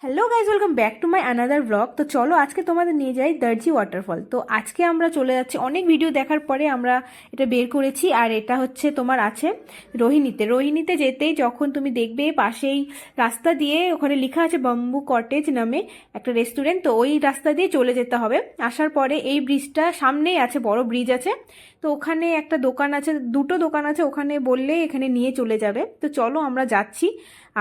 Hello guys, welcome back to my another blog. তো চলো আজকে তোমাদের নিয়ে যাই দার্জি ওয়াটারফল। তো আজকে আমরা চলে যাচ্ছি, অনেক ভিডিও দেখার পরে আমরা এটা বের করেছি। আর এটা হচ্ছে তোমার আছে রোহিণীতে যেতেই যখন তুমি দেখবে পাশেই রাস্তা দিয়ে ওখানে লেখা আছে বাম্বু কটেজ নামে একটা রেস্টুরেন্ট, তো ওই রাস্তা দিয়ে চলে যেতে হবে। আসার পরে এই ব্রিজটা সামনেই আছে, বড় ব্রিজ আছে, তো ওখানে একটা দোকান আছে, দুটো দোকান আছে, ওখানে বললেই এখানে নিয়ে চলে যাবে। তো চলো আমরা যাচ্ছি,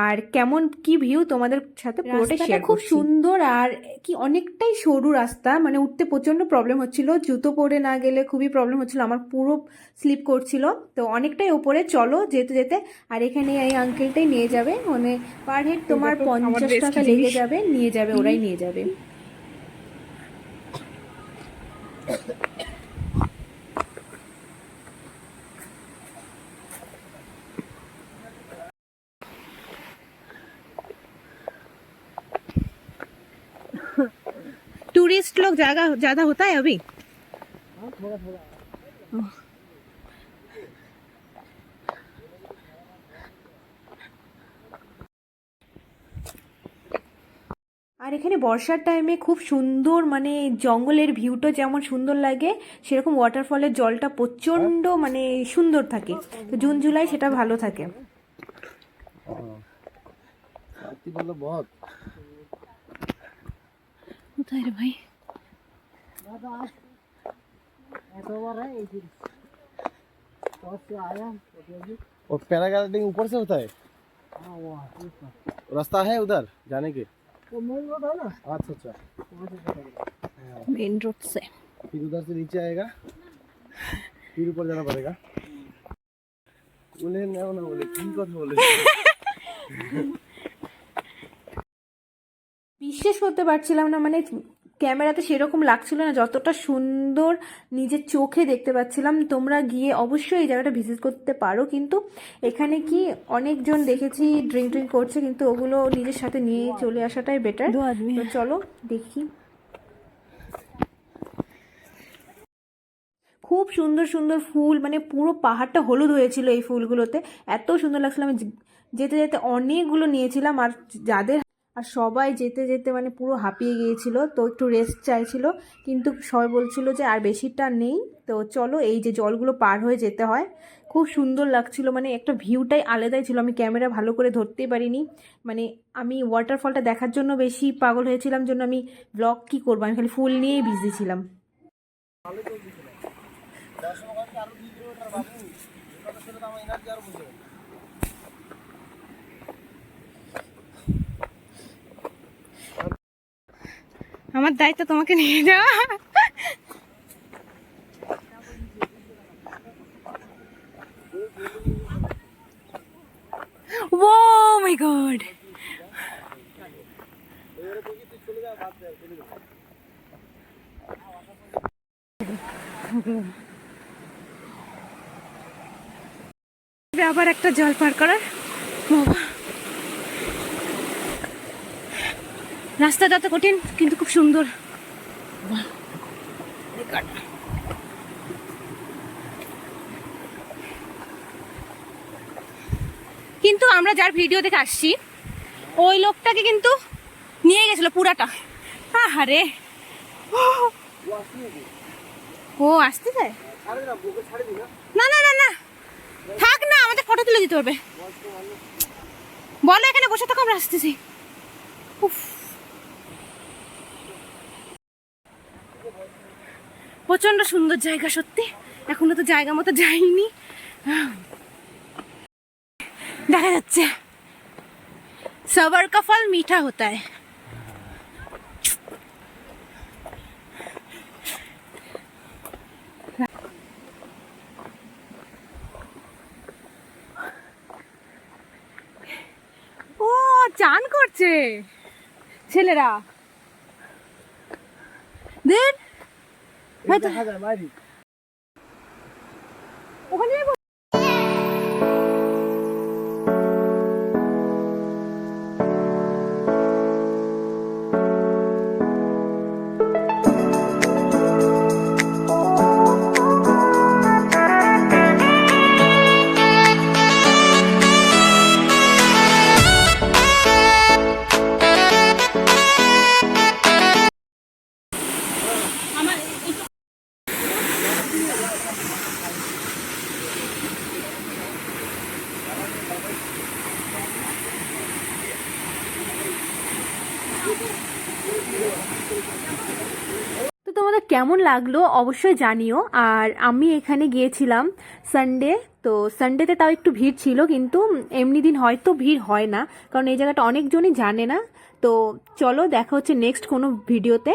আর কেমন কি ভিউ তোমাদের সাথে পুরোটাই শেয়ার করছি। খুব সুন্দর, আর কি অনেকটাই সরু রাস্তা, মানে উঠতে প্রচন্ড প্রবলেম হচ্ছিল, জুতো পরে না গেলে খুবই প্রবলেম হচ্ছিল, আমার পুরো স্লিপ করছিল। তো অনেকটাই ওপরে, চলো যেতে যেতে। আর এখানে এই আঙ্কেলটাই নিয়ে যাবে, মানে পার হেড তোমার 50 টাকা লেগে যাবে, নিয়ে যাবে, ওরাই নিয়ে যাবে। टूरिस्ट लोग ज्यादा होता है अभी? थोड़ा थोड़ा। আর এখানে বর্ষার টাইমে খুব সুন্দর, মানে জঙ্গলের ভিউটা যেমন সুন্দর লাগে, সেরকম ওয়াটারফলের জলটা প্রচন্ড মানে সুন্দর থাকে। তো জুন জুলাই সেটা ভালো থাকে। কোথায় রে ভাই? और पैराग्लाइडिंग ऊपर से होता है? रास्ता है उधर जाने के? वो मेन रोड है ना। अच्छा अच्छा, मेन रोड से फिर उधर से नीचे आएगा, फिर ऊपर जाना पड़ेगा। बोले ना ना बोले की কথা বলে বিশ্বাস করতে পারছিলাম না, মানে ক্যামেরাতে সেরকম লাগছিল না যতটা সুন্দর নিজের চোখে দেখতে পাচ্ছিলাম। তোমরা গিয়ে অবশ্যই এই জায়গাটা ভিজিট করতে পারো, কিন্তু এখানে কি অনেকজন দেখেছি ড্রিঙ্ক করছে, কিন্তু ওগুলো নিজের সাথে নিয়ে চলে আসাটাই বেটার। তো চলো দেখি। খুব সুন্দর সুন্দর ফুল, মানে পুরো পাহাড়টা হলুদ হয়েছিল এই ফুলগুলোতে, এত সুন্দর লাগছিল। আমি যেতে যেতে অনেকগুলো নিয়েছিলাম, আর সবাই যেতে যেতে মানে পুরো হাঁপিয়ে গিয়েছিল, তো একটু রেস্ট চাইছিল, কিন্তু সবাই বলছিল যে আর বেশিটা নেই। তো চলো, এই যে জলগুলো পার হয়ে যেতে হয়, খুব সুন্দর লাগছিল, মানে একটা ভিউটাই আলাদাই ছিল। আমি ক্যামেরা ভালো করে ধরতেই পারিনি, মানে আমি ওয়াটারফলটা দেখার জন্য বেশি পাগল হয়েছিলাম, জন্য আমি ব্লগ কি করবো, আমি খালি ফুল নিয়েই বিজি ছিলাম। আমার দায়িত্ব তোমাকে নিয়ে যাওয়া। ও মাই গড, আবার একটা জল পার করার। রাস্তা যত কঠিন কিন্তু খুব সুন্দর। কিন্তু আমরা যার ভিডিও দেখে আসছি ওই লোকটাকে কিন্তু নিয়ে গেছিল পুরাটা। আরে ও আসতে চায় না, না না না থাক না, আমাদের ফটো তুলে দিতে হবে। বলো এখানে বসে থাকো, আমরা আসতেছি। প্রচন্ড সুন্দর জায়গা সত্যি, এখনো তো জায়গা মতো যাইনি। দেখা যাচ্ছে সবার কা ফল মিঠা হতা है। ও চান করছে ছেলেরা, দেখ দেখা যায় বাইরে ওখানে। কেমন লাগলো অবশ্যই জানিও। আর আমি এখানে গিয়েছিলাম সানডে, তো সানডেতে তাও একটু ভিড় ছিল, কিন্তু এমনি দিন হয়তো ভিড় হয় না, কারণ এই জায়গাটা অনেকজনই জানে না। তো চলো দেখা হচ্ছে নেক্সট কোনো ভিডিওতে।